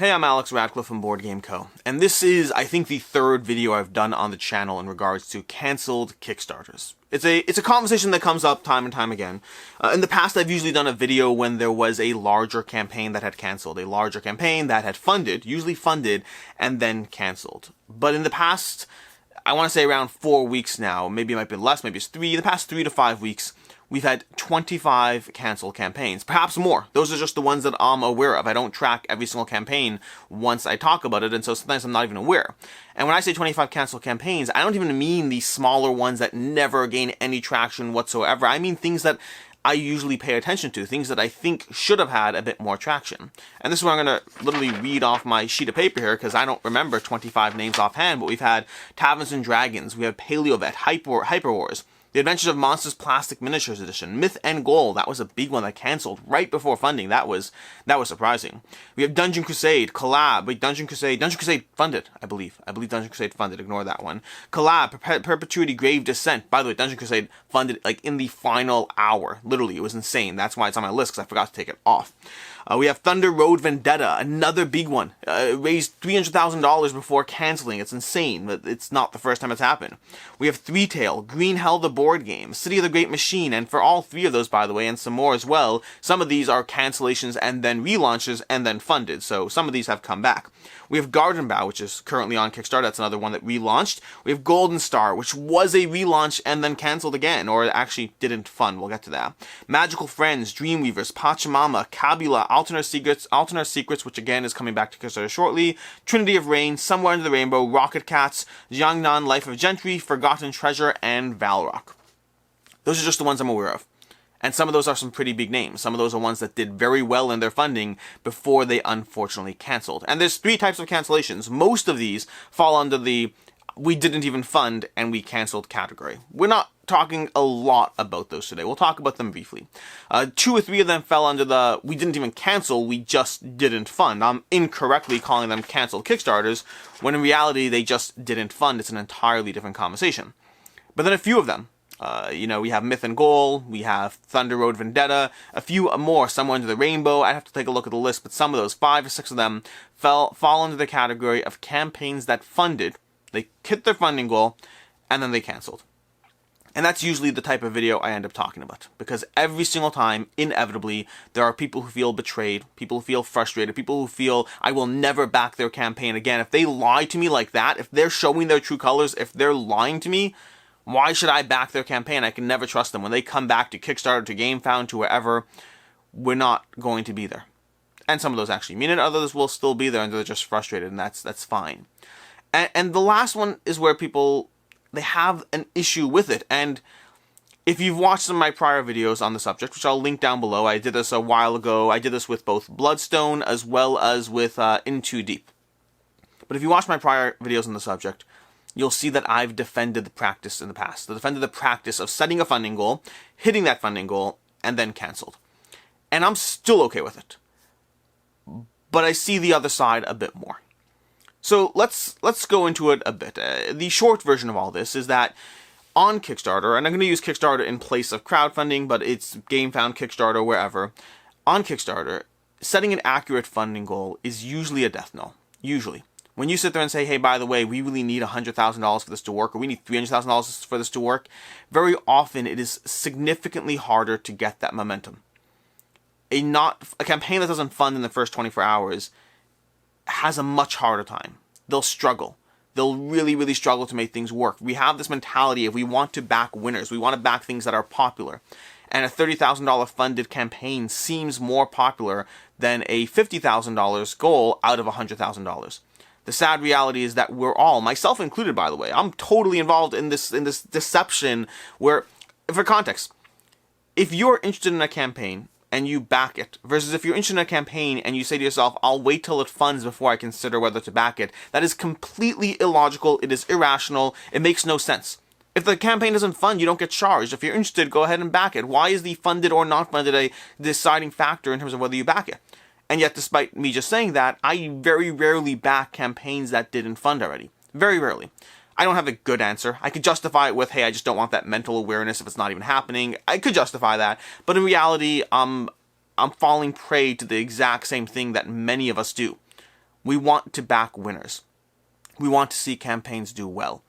Hey, I'm Alex Radcliffe from Board Game Co. And this is, I think, the third video I've done on the channel in regards to cancelled Kickstarters. It's a conversation that comes up time and time again. In the past, I've usually done a video when there was a larger campaign that had cancelled, a larger campaign that had funded, usually funded, and then cancelled. But in the past, I want to say around 4 weeks now, maybe it might be less, maybe it's 3, in the past 3 to 5 weeks, we've had 25 cancelled campaigns, perhaps more. Those are just the ones that I'm aware of. I don't track every single campaign once I talk about it, and so sometimes I'm not even aware. And when I say 25 cancelled campaigns, I don't even mean the smaller ones that never gain any traction whatsoever. I mean things that I usually pay attention to, things that I think should have had a bit more traction. And this is where I'm going to literally read off my sheet of paper here, because I don't remember 25 names offhand, but we've had Taverns and Dragons, we have Paleovet, Hyper Wars, The Adventures of Monsters Plastic Miniatures Edition, Myth and Goal, that was a big one that cancelled right before funding. That was surprising. We have Dungeon Crusade, Collab, wait, Dungeon Crusade funded, I believe Dungeon Crusade funded, ignore that one. Collab, Perpetuity Grave Descent, by the way, Dungeon Crusade funded like in the final hour, literally, it was insane. That's why it's on my list, because I forgot to take it off. We have Thunder Road Vendetta, another big one. Raised $300,000 before canceling. It's insane, but it's not the first time it's happened. We have Three Tail, Green Hell the board game, City of the Great Machine, and for all 3 of those, by the way, and some more as well, some of these are cancellations and then relaunches and then funded, so some of these have come back. We have Garden Bow, which is currently on Kickstarter. That's another one that relaunched. We have Golden Star, which was a relaunch and then canceled again, or actually didn't fund. We'll get to that. Magical Friends, Dreamweavers, Pachamama, Kabula, Alternate Secrets, which again is coming back to Kickstarter shortly. Trinity of Rain, Somewhere Under the Rainbow, Rocket Cats, Jiangnan, Life of Gentry, Forgotten Treasure, and Valrock. Those are just the ones I'm aware of. And some of those are some pretty big names. Some of those are ones that did very well in their funding before they unfortunately canceled. And there's 3 types of cancellations. Most of these fall under the we didn't even fund and we canceled category. We're not talking a lot about those today. We'll talk about them briefly. 2 or 3 of them fell under the we didn't even cancel, we just didn't fund. I'm incorrectly calling them canceled Kickstarters, when in reality they just didn't fund. It's an entirely different conversation. But then a few of them, we have Myth and Goal, we have Thunder Road Vendetta, a few more, Somewhere Under the Rainbow. I'd have to take a look at the list, but some of those, 5 or 6 of them, fall under the category of campaigns that funded, they hit their funding goal, and then they canceled. And that's usually the type of video I end up talking about, because every single time, inevitably, there are people who feel betrayed, people who feel frustrated, people who feel I will never back their campaign again. If they lie to me like that, if they're showing their true colors, if they're lying to me, why should I back their campaign? I can never trust them. When they come back to Kickstarter, to GameFound, to wherever, we're not going to be there. And some of those actually mean it, others will still be there and they're just frustrated, and that's fine. And the last one is where people, they have an issue with it. And if you've watched some of my prior videos on the subject, which I'll link down below, I did this a while ago. I did this with both Bloodstone as well as with In Too Deep. But if you watch my prior videos on the subject, you'll see that I've defended the practice in the past. I defended the practice of setting a funding goal, hitting that funding goal, and then canceled. And I'm still okay with it. But I see the other side a bit more. So let's go into it a bit. The short version of all this is that on Kickstarter, and I'm going to use Kickstarter in place of crowdfunding, but it's GameFound, Kickstarter, wherever. On Kickstarter, setting an accurate funding goal is usually a death knell. Usually. When you sit there and say, hey, by the way, we really need $100,000 for this to work, or we need $300,000 for this to work, very often it is significantly harder to get that momentum. A campaign that doesn't fund in the first 24 hours has a much harder time. They'll struggle. They'll really, really struggle to make things work. We have this mentality of we want to back winners. We want to back things that are popular. And a $30,000 funded campaign seems more popular than a $50,000 goal out of $100,000. The sad reality is that we're all, myself included by the way, I'm totally involved in this deception where, for context, if you're interested in a campaign and you back it, versus if you're interested in a campaign and you say to yourself, I'll wait till it funds before I consider whether to back it, that is completely illogical, it is irrational, it makes no sense. If the campaign doesn't fund, you don't get charged. If you're interested, go ahead and back it. Why is the funded or not funded a deciding factor in terms of whether you back it? And yet, despite me just saying that, I very rarely back campaigns that didn't fund already. Very rarely. I don't have a good answer. I could justify it with, hey, I just don't want that mental awareness if it's not even happening. I could justify that. But in reality, I'm falling prey to the exact same thing that many of us do. We want to back winners. We want to see campaigns do well.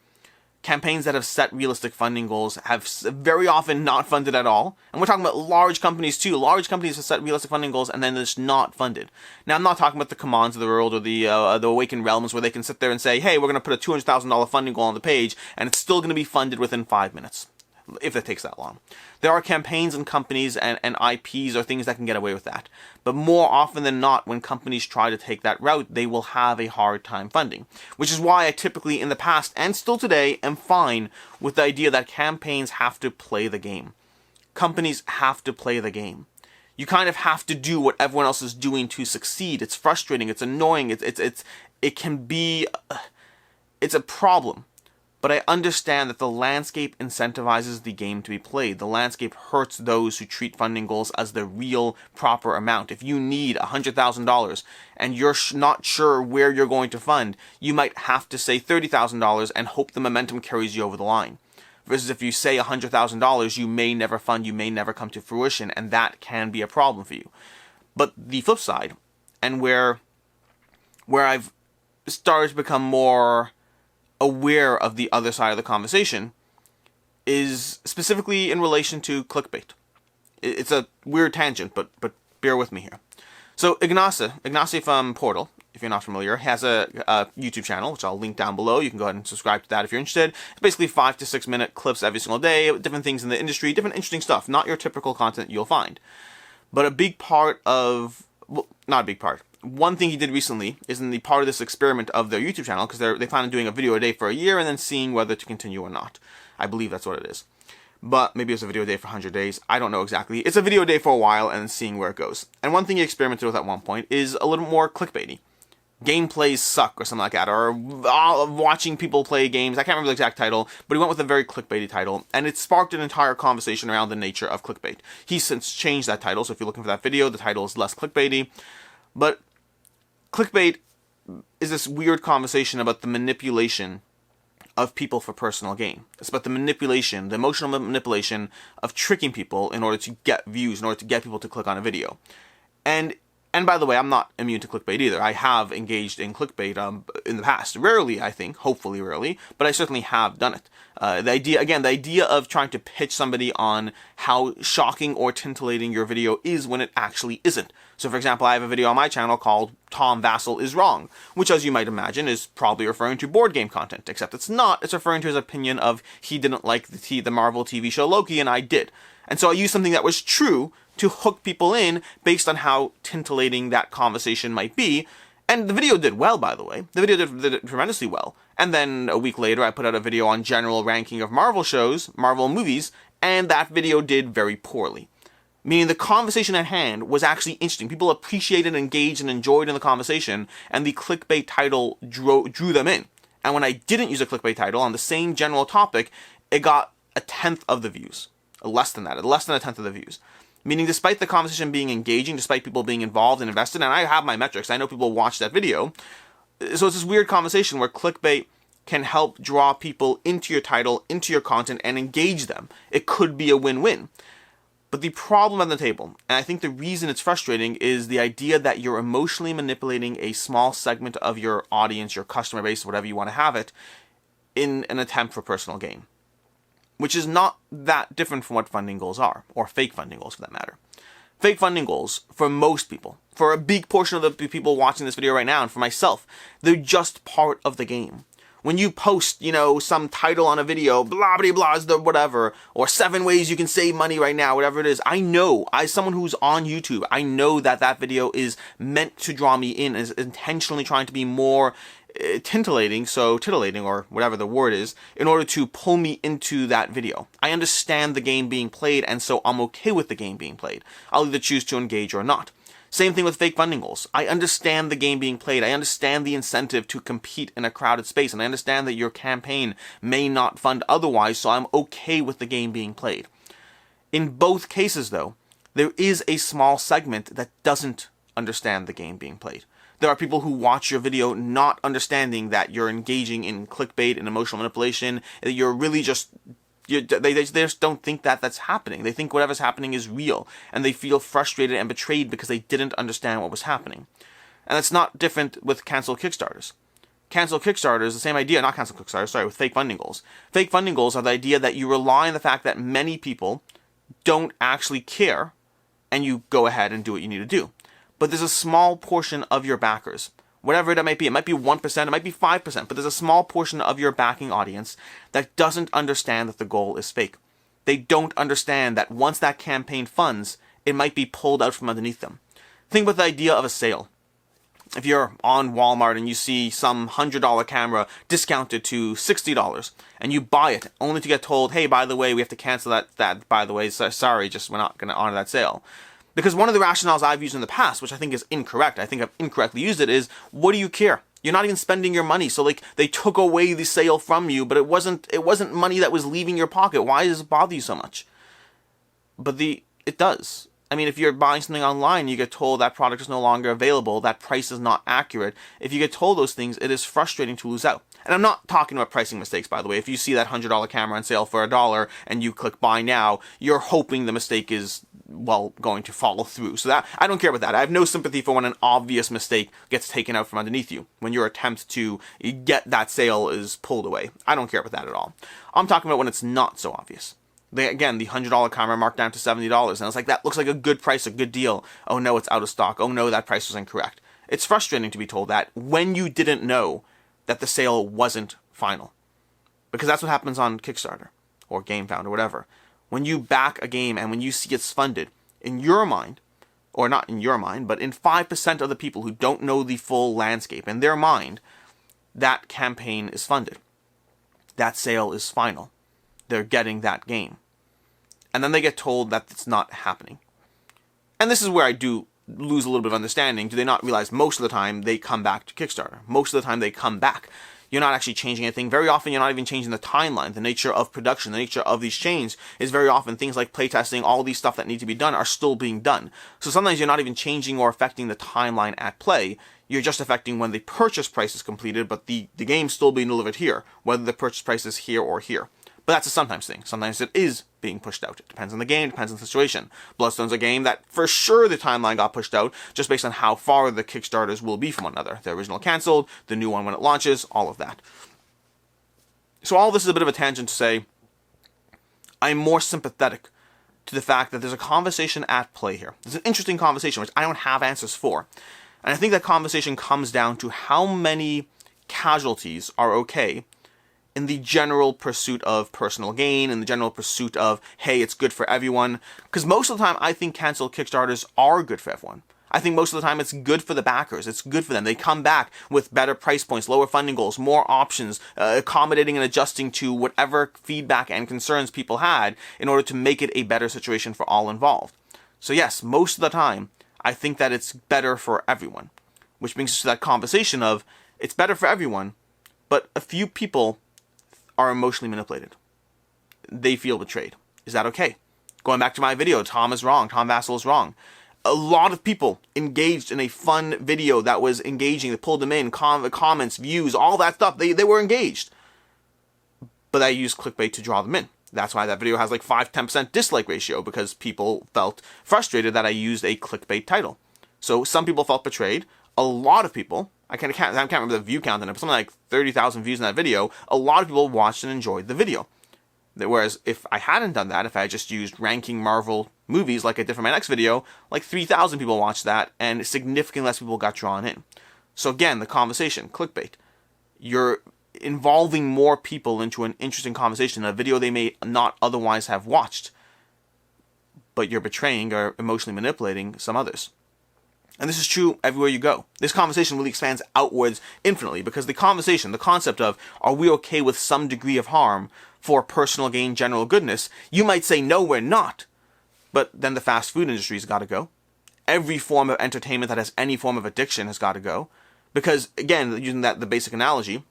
Campaigns that have set realistic funding goals have very often not funded at all. And we're talking about large companies too. Large companies have set realistic funding goals and then it's not funded. Now, I'm not talking about the Commands of the world or the Awakened Realms where they can sit there and say, hey, we're going to put a $200,000 funding goal on the page and it's still going to be funded within 5 minutes. If it takes that long. There are campaigns and companies and IPs or things that can get away with that. But more often than not, when companies try to take that route, they will have a hard time funding. Which is why I typically, in the past, and still today, am fine with the idea that campaigns have to play the game. Companies have to play the game. You kind of have to do what everyone else is doing to succeed. It's frustrating, it's annoying, it can be... It's a problem. But I understand that the landscape incentivizes the game to be played. The landscape hurts those who treat funding goals as the real, proper amount. If you need $100,000 and you're not sure where you're going to fund, you might have to say $30,000 and hope the momentum carries you over the line. Versus if you say $100,000, you may never fund, you may never come to fruition, and that can be a problem for you. But the flip side, and where I've started to become more aware of the other side of the conversation, is specifically in relation to clickbait. It's a weird tangent, but bear with me here. So Ignacy from Portal, if you're not familiar, has a YouTube channel, which I'll link down below. You can go ahead and subscribe to that if you're interested. It's basically 5 to 6 minute clips every single day, different things in the industry, different interesting stuff, not your typical content you'll find. But a big part of, well, not a big part, one thing he did recently is in the part of this experiment of their YouTube channel, because they plan on doing a video a day for a year and then seeing whether to continue or not. I believe that's what it is. But maybe it's a video a day for 100 days. I don't know exactly. It's a video a day for a while and then seeing where it goes. And one thing he experimented with at one point is a little more clickbaity. Gameplays suck or something like that, or watching people play games. I can't remember the exact title, but he went with a very clickbaity title, and it sparked an entire conversation around the nature of clickbait. He's since changed that title, so if you're looking for that video, the title is less clickbaity. But clickbait is this weird conversation about the manipulation of people for personal gain. It's about the manipulation, the emotional manipulation of tricking people in order to get views, in order to get people to click on a video. And by the way, I'm not immune to clickbait either. I have engaged in clickbait in the past. Rarely, I think. Hopefully rarely. But I certainly have done it. The idea of trying to pitch somebody on how shocking or titillating your video is when it actually isn't. So for example, I have a video on my channel called Tom Vassell is Wrong, which as you might imagine is probably referring to board game content, except it's not. It's referring to his opinion of he didn't like the Marvel TV show Loki and I did. And so I used something that was true to hook people in based on how titillating that conversation might be. And the video did well, by the way. The video did tremendously well. And then a week later, I put out a video on general ranking of Marvel shows, Marvel movies, and that video did very poorly. Meaning the conversation at hand was actually interesting. People appreciated, engaged, and enjoyed in the conversation, and the clickbait title drew them in. And when I didn't use a clickbait title on the same general topic, it got a tenth of the views. Less than that, less than a tenth of the views. Meaning despite the conversation being engaging, despite people being involved and invested, and I have my metrics, I know people watch that video. So it's this weird conversation where clickbait can help draw people into your title, into your content, and engage them. It could be a win-win. But the problem on the table, and I think the reason it's frustrating, is the idea that you're emotionally manipulating a small segment of your audience, your customer base, whatever you want to have it, in an attempt for personal gain. Which is not that different from what funding goals are, or fake funding goals for that matter. Fake funding goals, for most people, for a big portion of the people watching this video right now, and for myself, they're just part of the game. When you post, some title on a video, blah, blah, blah, whatever, or 7 ways you can save money right now, whatever it is, I know, as someone who's on YouTube, I know that video is meant to draw me in, is intentionally trying to be more titillating, or whatever the word is, in order to pull me into that video. I understand the game being played, and so I'm okay with the game being played. I'll either choose to engage or not. Same thing with fake funding goals. I understand the game being played. I understand the incentive to compete in a crowded space, and I understand that your campaign may not fund otherwise, so I'm okay with the game being played. In both cases, though, there is a small segment that doesn't understand the game being played. There are people who watch your video not understanding that you're engaging in clickbait and emotional manipulation, that you're really they just don't think that that's happening. They think whatever's happening is real, and they feel frustrated and betrayed because they didn't understand what was happening. And that's not different with canceled Kickstarters. Cancel Kickstarters, the same idea, not cancel Kickstarters, sorry, with fake funding goals. Fake funding goals are the idea that you rely on the fact that many people don't actually care, and you go ahead and do what you need to do. But there's a small portion of your backers, whatever it might be 1%, it might be 5%, but there's a small portion of your backing audience that doesn't understand that the goal is fake. They don't understand that once that campaign funds, it might be pulled out from underneath them. Think about the idea of a sale. If you're on Walmart and you see some $100 camera discounted to $60 and you buy it only to get told, hey, by the way, we have to cancel that by the way, sorry, just we're not going to honor that sale. Because one of the rationales I've used in the past, which I think is incorrect, I think I've incorrectly used it, is, what do you care? You're not even spending your money. So like, they took away the sale from you, but it wasn't money that was leaving your pocket. Why does it bother you so much? But it does. I mean, if you're buying something online, you get told that product is no longer available, that price is not accurate. If you get told those things, it is frustrating to lose out. And I'm not talking about pricing mistakes, by the way. If you see that $100 camera on sale for $1 and you click buy now, you're hoping the mistake is, well, going to follow through. So that, I don't care about that. I have no sympathy for when an obvious mistake gets taken out from underneath you, when your attempt to get that sale is pulled away. I don't care about that at all. I'm talking about when it's not so obvious. Again, the $100 camera marked down to $70, and it's like, that looks like a good price, a good deal. Oh no, it's out of stock. Oh no, that price was incorrect. It's frustrating to be told that when you didn't know that the sale wasn't final. Because that's what happens on Kickstarter, or GameFound, or whatever. When you back a game and when you see it's funded, in your mind, or not in your mind, but in 5% of the people who don't know the full landscape, in their mind, that campaign is funded. That sale is final. They're getting that game. And then they get told that it's not happening. And this is where I do lose a little bit of understanding. Do they not realize most of the time they come back to Kickstarter? Most of the time they come back. You're not actually changing anything. Very often you're not even changing the timeline. The nature of production, the nature of these chains is very often things like playtesting, all these stuff that need to be done are still being done. So sometimes you're not even changing or affecting the timeline at play. You're just affecting when the purchase price is completed, but the game's still being delivered here, whether the purchase price is here or here. But that's a sometimes thing. Sometimes it is being pushed out. It depends on the game, depends on the situation. Bloodstone's a game that for sure the timeline got pushed out just based on how far the Kickstarters will be from one another. The original canceled, the new one when it launches, all of that. So all this is a bit of a tangent to say I'm more sympathetic to the fact that there's a conversation at play here. There's an interesting conversation which I don't have answers for. And I think that conversation comes down to how many casualties are okay in the general pursuit of personal gain, in the general pursuit of, hey, it's good for everyone. Because most of the time, I think canceled Kickstarters are good for everyone. I think most of the time it's good for the backers. It's good for them. They come back with better price points, lower funding goals, more options, accommodating and adjusting to whatever feedback and concerns people had in order to make it a better situation for all involved. So yes, most of the time, I think that it's better for everyone. Which brings us to that conversation of, it's better for everyone, but a few people are emotionally manipulated. They feel betrayed. Is that okay? Going back to my video, Tom is wrong. Tom Vassell is wrong. A lot of people engaged in a fun video that was engaging, that pulled them in, comments, views, all that stuff. They were engaged. But I used clickbait to draw them in. That's why that video has like 5-10% dislike ratio, because people felt frustrated that I used a clickbait title. So some people felt betrayed. A lot of people, I can't remember the view count on it, but something like 30,000 views in that video, a lot of people watched and enjoyed the video. Whereas if I hadn't done that, if I had just used ranking Marvel movies like I did for my next video, like 3,000 people watched that and significantly less people got drawn in. So again, the conversation, clickbait. You're involving more people into an interesting conversation, a video they may not otherwise have watched, but you're betraying or emotionally manipulating some others. And this is true everywhere you go. This conversation really expands outwards infinitely, because the conversation, the concept of, are we okay with some degree of harm for personal gain, general goodness? You might say, no, we're not. But then the fast food industry's got to go. Every form of entertainment that has any form of addiction has got to go. Because, again, using the basic analogy,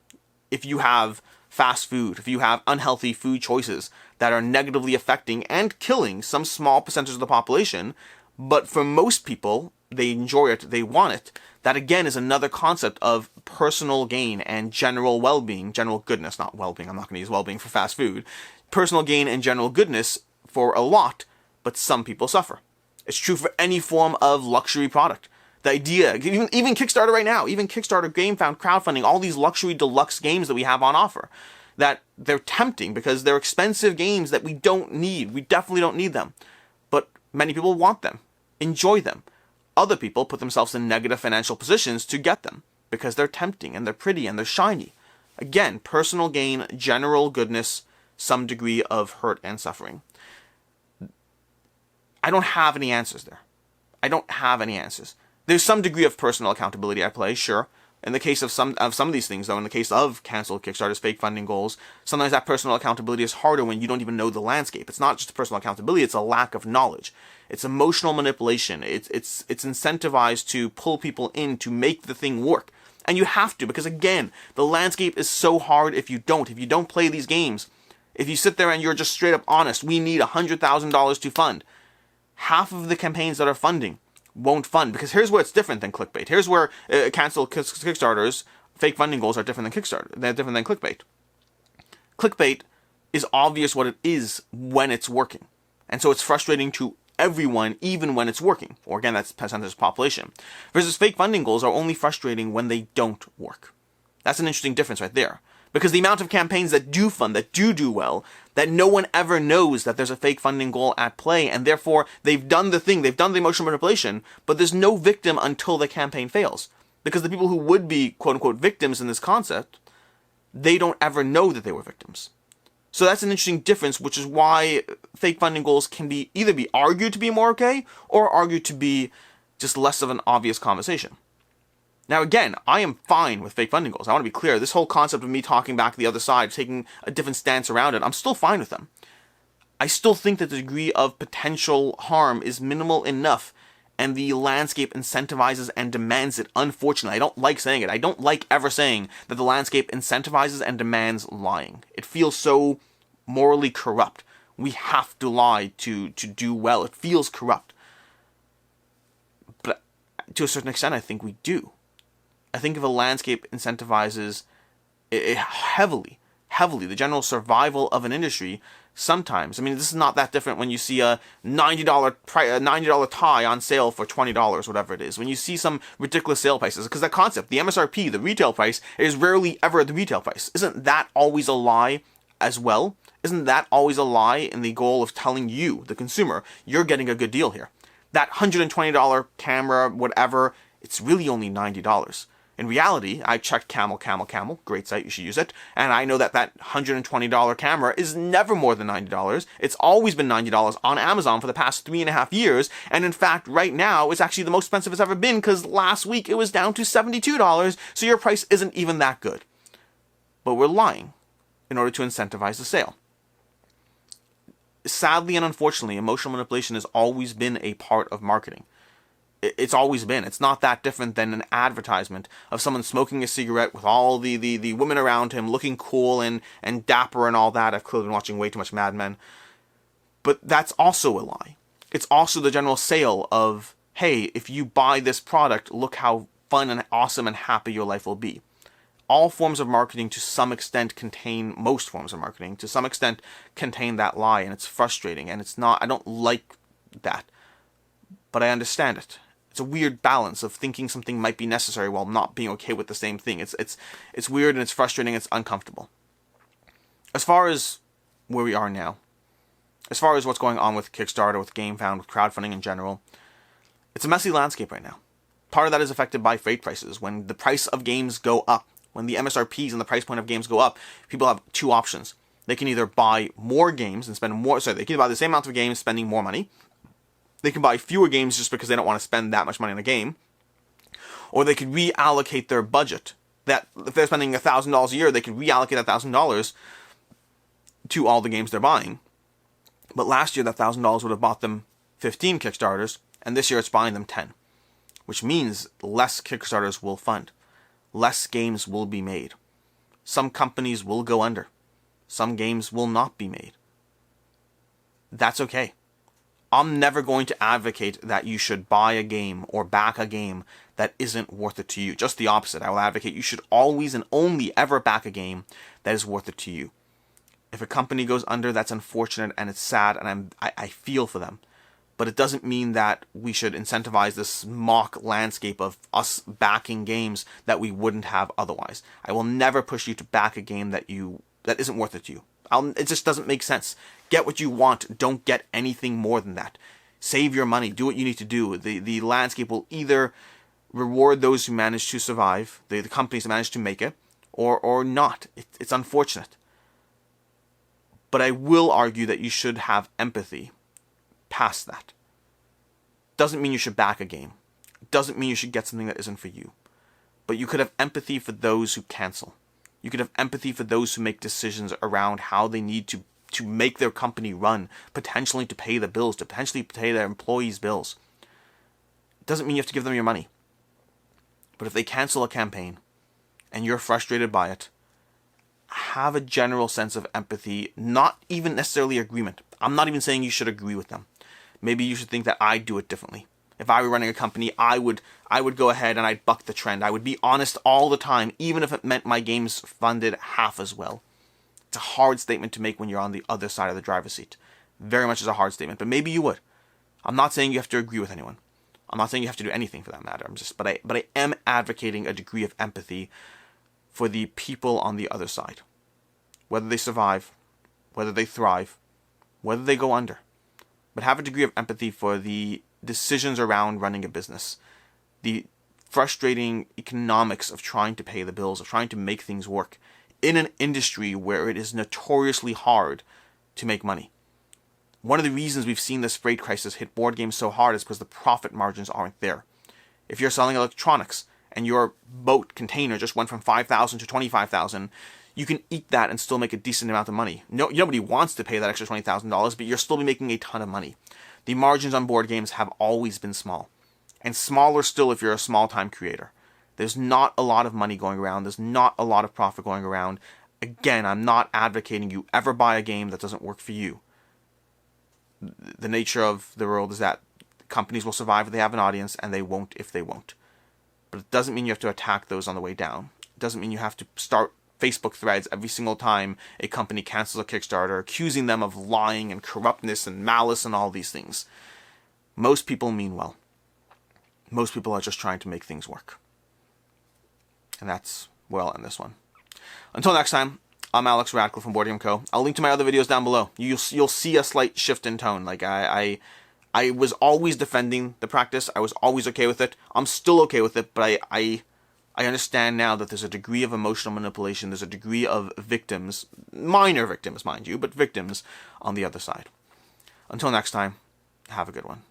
if you have fast food, if you have unhealthy food choices that are negatively affecting and killing some small percentage of the population, but for most people, they enjoy it, they want it, that again is another concept of personal gain and general well-being, general goodness, not well-being, I'm not going to use well-being for fast food, personal gain and general goodness for a lot, but some people suffer. It's true for any form of luxury product. The idea, even Kickstarter right now, even Kickstarter, GameFound, crowdfunding, all these luxury deluxe games that we have on offer, that they're tempting because they're expensive games that we don't need. We definitely don't need them. But many people want them, enjoy them. Other people put themselves in negative financial positions to get them because they're tempting and they're pretty and they're shiny. Again, personal gain, general goodness, some degree of hurt and suffering. I don't have any answers there. I don't have any answers. There's some degree of personal accountability at play, sure. In the case of some of these things, though, in the case of canceled Kickstarters, fake funding goals, sometimes that personal accountability is harder when you don't even know the landscape. It's not just personal accountability, it's a lack of knowledge. It's emotional manipulation. It's incentivized to pull people in to make the thing work. And you have to, because again, the landscape is so hard if you don't play these games. If you sit there and you're just straight up honest, we need $100,000 to fund. Half of the campaigns that are funding won't fund, because here's where it's different than clickbait. Here's where canceled Kickstarters, fake funding goals are different than Kickstarter. They're different than clickbait. Clickbait is obvious what it is when it's working, and so it's frustrating to everyone, even when it's working. Or again, that's percentage of population. Versus fake funding goals are only frustrating when they don't work. That's an interesting difference right there. Because the amount of campaigns that do fund, that do well, that no one ever knows that there's a fake funding goal at play, and therefore they've done the thing, they've done the emotional manipulation, but there's no victim until the campaign fails. Because the people who would be quote-unquote victims in this concept, they don't ever know that they were victims. So that's an interesting difference, which is why fake funding goals can either be argued to be more okay, or argued to be just less of an obvious conversation. Now again, I am fine with fake funding goals. I want to be clear. This whole concept of me talking back to the other side, taking a different stance around it, I'm still fine with them. I still think that the degree of potential harm is minimal enough, and the landscape incentivizes and demands it, unfortunately. I don't like saying it. I don't like ever saying that the landscape incentivizes and demands lying. It feels so morally corrupt. We have to lie to do well. It feels corrupt. But to a certain extent, I think we do. I think if a landscape incentivizes it heavily, the general survival of an industry, sometimes, I mean, this is not that different when you see a $90 tie on sale for $20, whatever it is. When you see some ridiculous sale prices, because that concept, the MSRP, the retail price, is rarely ever the retail price. Isn't that always a lie as well? Isn't that always a lie in the goal of telling you, the consumer, you're getting a good deal here? That $120 camera, whatever, it's really only $90. In reality, I checked Camel, great site, you should use it, and I know that $120 camera is never more than $90. It's always been $90 on Amazon for the past 3.5 years, and in fact, right now, it's actually the most expensive it's ever been, because last week it was down to $72, so your price isn't even that good. But we're lying in order to incentivize the sale. Sadly and unfortunately, emotional manipulation has always been a part of marketing. It's always been. It's not that different than an advertisement of someone smoking a cigarette with all the women around him looking cool and dapper and all that. I've clearly been watching way too much Mad Men. But that's also a lie. It's also the general sale of, hey, if you buy this product, look how fun and awesome and happy your life will be. All forms of marketing to some extent contain, most forms of marketing to some extent contain that lie, and it's frustrating, and it's not, I don't like that. But I understand it. It's a weird balance of thinking something might be necessary while not being okay with the same thing. It's weird and it's frustrating, it's uncomfortable. As far as where we are now, as far as what's going on with Kickstarter, with GameFound, with crowdfunding in general, it's a messy landscape right now. Part of that is affected by freight prices. When the price of games go up, when the MSRPs and the price point of games go up, people have two options. They can either buy more games and spend more, they can buy the same amount of games spending more money. They can buy fewer games just because they don't want to spend that much money on a game. Or they could reallocate their budget. That if they're spending $1,000 a year, they could reallocate that $1,000 to all the games they're buying. But last year, that $1,000 would have bought them 15 Kickstarters, and this year it's buying them 10. Which means less Kickstarters will fund. Less games will be made. Some companies will go under. Some games will not be made. That's okay. I'm never going to advocate that you should buy a game or back a game that isn't worth it to you. Just the opposite. I will advocate you should always and only ever back a game that is worth it to you. If a company goes under, that's unfortunate and it's sad, and I feel for them. but it doesn't mean that we should incentivize this mock landscape of us backing games that we wouldn't have otherwise. I will never push you to back a game that isn't worth it to you. It just doesn't make sense. Get what you want. Don't get anything more than that. Save your money. Do what you need to do. The landscape will either reward those who manage to survive, the companies that manage to make it, or not. It's unfortunate. But I will argue that you should have empathy past that. Doesn't mean you should back a game. Doesn't mean you should get something that isn't for you. But you could have empathy for those who cancel. You could have empathy for those who make decisions around how they need to make their company run, potentially to pay the bills, to potentially pay their employees' bills. Doesn't mean you have to give them your money. But if they cancel a campaign and you're frustrated by it, have a general sense of empathy, not even necessarily agreement. I'm not even saying you should agree with them. Maybe you should think that I'd do it differently. If I were running a company, I would go ahead and I'd buck the trend. I would be honest all the time, even if it meant my games funded half as well. It's a hard statement to make when you're on the other side of the driver's seat. Very much is a hard statement, but maybe you would. I'm not saying you have to agree with anyone. I'm not saying you have to do anything for that matter. But I am advocating a degree of empathy for the people on the other side. Whether they survive, whether they thrive, whether they go under. But have a degree of empathy for the decisions around running a business. The frustrating economics of trying to pay the bills, of trying to make things work in an industry where it is notoriously hard to make money. One of the reasons we've seen this freight crisis hit board games so hard is because the profit margins aren't there. If you're selling electronics and your boat container just went from $5,000 to $25,000, you can eat that and still make a decent amount of money. Nobody wants to pay that extra $20,000, but you're still making a ton of money. The margins on board games have always been small. And smaller still if you're a small-time creator. There's not a lot of money going around. There's not a lot of profit going around. Again, I'm not advocating you ever buy a game that doesn't work for you. The nature of the world is that companies will survive if they have an audience, and they won't if they won't. But it doesn't mean you have to attack those on the way down. It doesn't mean you have to start Facebook threads every single time a company cancels a Kickstarter, accusing them of lying and corruptness and malice and all these things. Most people mean well. Most people are just trying to make things work. And that's where I'll end this one. Until next time, I'm Alex Radcliffe from Board Game Co. I'll link to my other videos down below. You'll see a slight shift in tone. Like I was always defending the practice. I was always okay with it. I'm still okay with it, but I understand now that there's a degree of emotional manipulation. There's a degree of victims, minor victims, mind you, but victims on the other side. Until next time, have a good one.